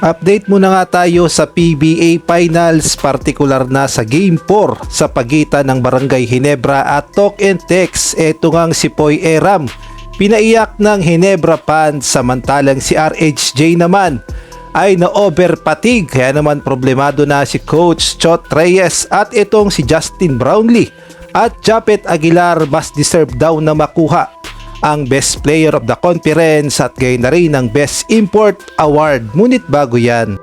Update muna nga tayo sa PBA Finals, partikular na sa Game 4 sa pagitan ng Barangay Ginebra at Talk and Text. Ito ngang si Poy Eram, pinaiyak ng Ginebra fans, samantalang si RHJ naman ay na-over fatigue, kaya naman problemado na si Coach Chot Reyes. At itong si Justin Brownlee at Japet Aguilar mas deserve daw na makuha ang Best Player of the Conference at gayon na rin ang Best Import Award. Ngunit bago yan,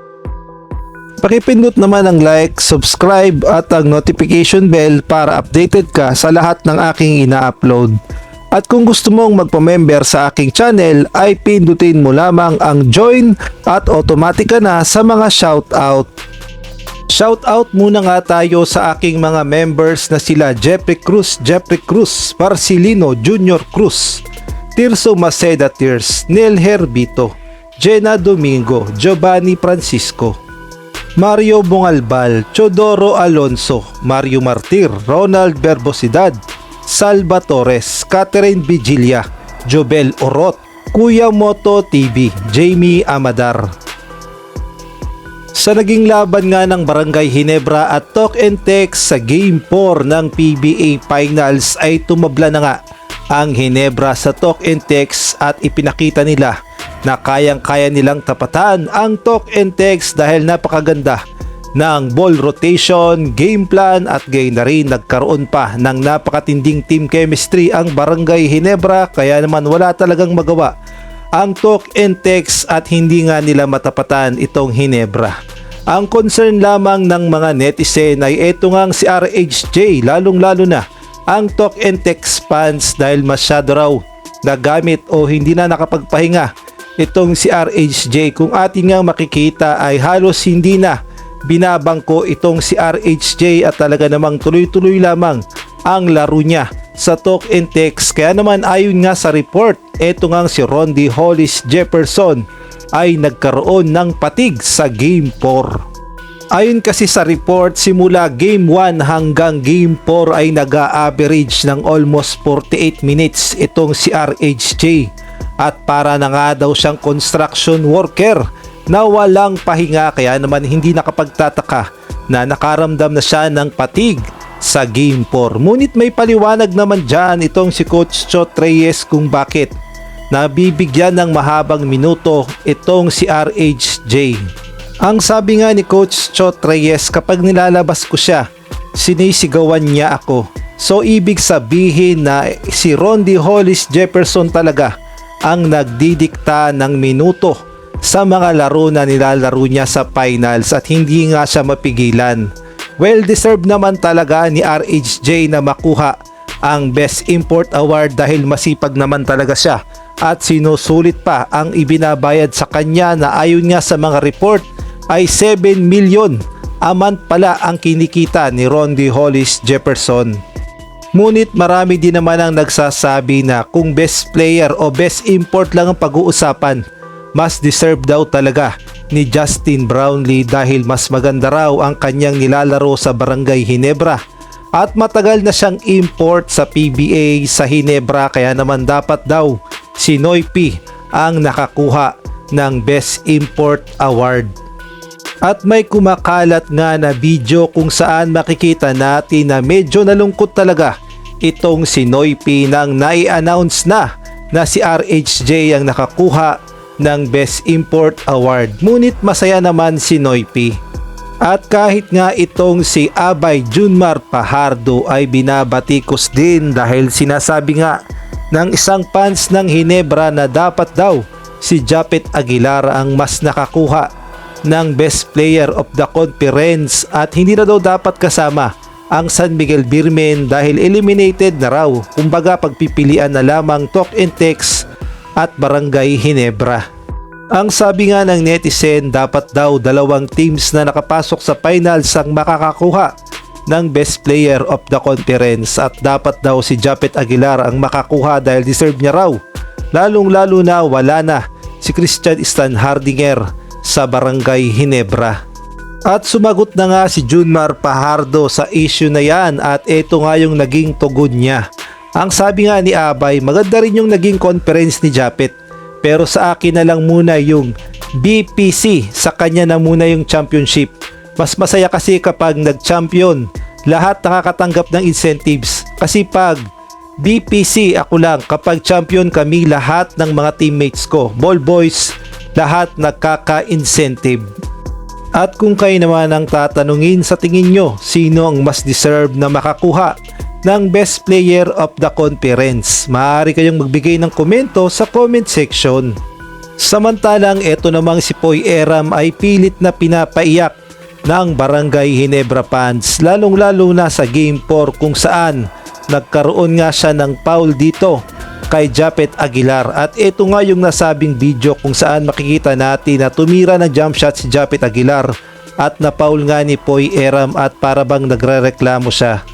pakipindot naman ang like, subscribe at ang notification bell para updated ka sa lahat ng aking ina-upload. At kung gusto mong magpa-member sa aking channel ay pindutin mo lamang ang join at automatic ka na sa mga shoutout. Shoutout muna nga tayo sa aking mga members na sila Jeffrey Cruz, Marcelino Junior Cruz, Tirso Maceda Tiers, Nel Herbito, Jenna Domingo, Giovanni Francisco, Mario Bungalbal, Chodoro Alonso, Mario Martir, Ronald Verbosidad, Salva Torres, Catherine Vigilia, Jobel Orot, Kuya Moto TV, Jamie Amadar. Sa naging laban nga ng Barangay Ginebra at Talk and Text sa Game 4 ng PBA Finals ay tumabla na nga ang Ginebra sa Talk and Text at ipinakita nila na kayang-kaya nilang tapatan ang Talk and Text dahil napakaganda ng ball rotation, game plan at gayon na rin nagkaroon pa ng napakatinding team chemistry ang Barangay Ginebra, kaya naman wala talagang magawa ang Talk and Text at hindi nga nila matapatan itong Ginebra. Ang concern lamang ng mga netizen ay ito ngang si RHJ, lalong-lalo na ang Talk and Text fans dahil masyado raw nagamit o hindi na nakapagpahinga itong si RHJ. Kung atin nga makikita ay halos hindi na binabangko itong si RHJ at talaga namang tuloy-tuloy lamang ang laro niya sa Talk and Text. Kaya naman ayon nga sa report, eto nga si Rondy Hollis Jefferson ay nagkaroon ng patig sa Game 4. Ayon kasi sa report, simula Game 1 hanggang Game 4 ay nag-a-average ng almost 48 minutes itong si RHJ. At para na nga daw siyang construction worker na walang pahinga, kaya naman hindi nakapagtataka na nakaramdam na siya ng patig sa Game 4. Ngunit may paliwanag naman dyan itong si Coach Chot Reyes kung bakit nabibigyan ng mahabang minuto itong si RHJ. Ang sabi nga ni Coach Chot Reyes, kapag nilalabas ko siya, sinisigawan niya ako. So ibig sabihin na si Rondy Hollis Jefferson talaga ang nagdidikta ng minuto sa mga laro na nilalaro niya sa finals at hindi nga siya mapigilan. Well deserved naman talaga ni RHJ na makuha ang Best Import Award dahil masipag naman talaga siya at sinusulit pa ang ibinabayad sa kanya na ayon nga sa mga report ay 7 million a month pala ang kinikita ni Rondy Hollis Jefferson. Ngunit marami din naman ang nagsasabi na kung best player o best import lang ang pag-uusapan, mas deserve daw talaga ni Justin Brownlee dahil mas maganda raw ang kanyang nilalaro sa Barangay Ginebra at matagal na siyang import sa PBA sa Ginebra, kaya naman dapat daw si Noy P ang nakakuha ng Best Import Award. At may kumakalat nga na video kung saan makikita natin na medyo nalungkot talaga itong si Noy P nang nai-announce na si RHJ ang nakakuha ng Best Import Award. Ngunit masaya naman si Noy P. At kahit nga itong si Abay Junmar Pajardo ay binabatikos din dahil sinasabi nga ng isang fans ng Ginebra na dapat daw si Japet Aguilar ang mas nakakuha ng Best Player of the Conference at hindi na daw dapat kasama ang San Miguel Beermen dahil eliminated na raw. Kumbaga pagpipilian na lamang Talk and Text at Barangay Ginebra. Ang sabi nga ng netizen, dapat daw dalawang teams na nakapasok sa finals ang makakakuha ng Best Player of the Conference at dapat daw si Japet Aguilar ang makakuha dahil deserve niya raw. Lalong-lalo na wala na si Christian Stan Hardinger sa Barangay Ginebra. At sumagot na nga si Junmar Pajardo sa issue na yan at ito nga yung naging tugon niya. Ang sabi nga ni Abay, maganda rin yung naging conference ni Japet, pero sa akin na lang muna yung BPC sa kanya na muna yung championship. Mas masaya kasi kapag nag-champion, lahat nakakatanggap ng incentives. Kasi pag BPC ako lang, kapag champion kami lahat ng mga teammates ko, ball boys, lahat nagkaka-incentive. At kung kayo naman ang tatanungin sa tingin nyo, sino ang mas deserve na makakuha ng Best Player of the Conference? Maaari kayong magbigay ng komento sa comment section. Samantalang eto namang si Poy Eram ay pilit na pinapaiyak ng Barangay Ginebra fans, lalong-lalo na sa Game 4 kung saan nagkaroon nga siya ng foul dito kay Japet Aguilar. At ito nga yung nasabing video kung saan makikita natin na tumira ng jump shot si Japet Aguilar at na-foul nga ni Poy Eram at para bang nagrereklamo siya.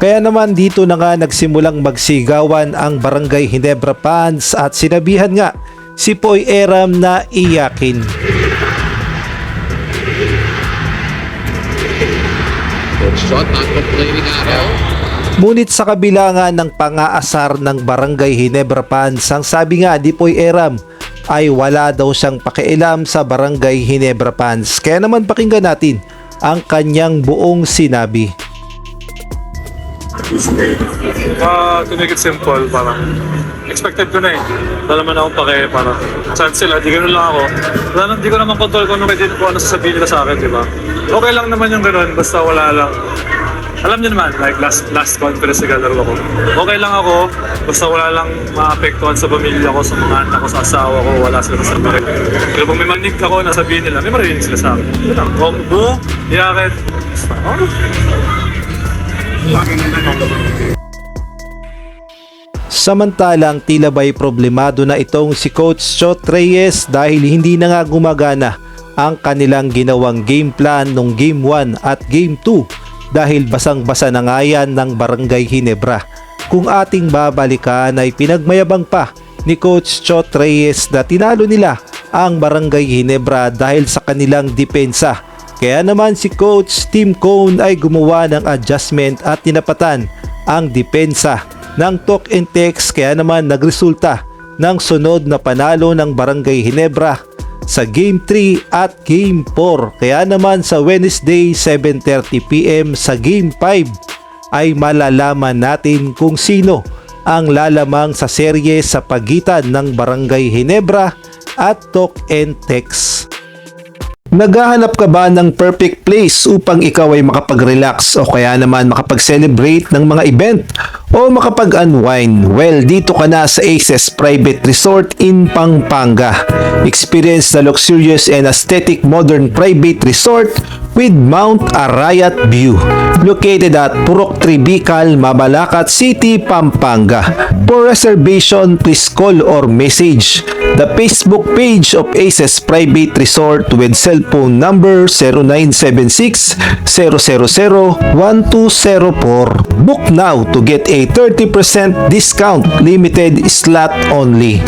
Kaya naman dito na nga nagsimulang magsigawan ang Barangay Ginebra fans at sinabihan nga si Poy Eram na iyakin. Shot not complaining at all. Ngunit sa kabila nga ng pang-aasar ng Barangay Ginebra fans, ang sabi nga ni Poy Eram ay wala daw siyang pakialam sa Barangay Ginebra fans. Kaya naman pakinggan natin ang kanyang buong sinabi. To make it simple, parang expected ko na eh. Wala naman akong pake, parang saan sila, di ganun lang ako. Di ko naman control kung ano sasabihin nila sa akin, di ba? Okay lang naman yung ganun, basta wala lang. Alam niyo naman, like last conference na galaro ako. Okay lang ako, basta wala lang maapektuhan sa pamilya ko, sa mga anak ko, sa asawa ko, wala sila sasabihin. Pero kung may manig ako, nasabihin nila, may marinig sila sa akin. Yun lang, kombo, yakit, basta, Samantalang tila ba'y problemado na itong si Coach Chot Reyes dahil hindi na nga gumagana ang kanilang ginawang game plan nung Game 1 at Game 2 dahil basang-basa na nga yan ng Barangay Ginebra. Kung ating babalikan ay pinagmayabang pa ni Coach Chot Reyes na tinalo nila ang Barangay Ginebra dahil sa kanilang depensa. Kaya naman si Coach Tim Cone ay gumawa ng adjustment at tinapatan ang depensa ng talk and text, kaya naman nagresulta ng sunod na panalo ng Barangay Ginebra sa Game 3 at Game 4. Kaya naman sa Wednesday 7:30 PM sa Game 5 ay malalaman natin kung sino ang lalamang sa serye sa pagitan ng Barangay Ginebra at talk and text. Naghahanap ka ba ng perfect place upang ikaw ay makapag-relax o kaya naman makapag-celebrate ng mga event o makapag-unwind? Well, dito ka na sa Aces Private Resort in Pampanga. Experience the luxurious and aesthetic modern private resort with Mount Arayat view. Located at Purok 3 Bicol, Mabalacat City, Pampanga. For reservation, please call or message the Facebook page of Aces Private Resort with cellphone number 0976-000-1204. Book now to get a 30% discount, limited slot only.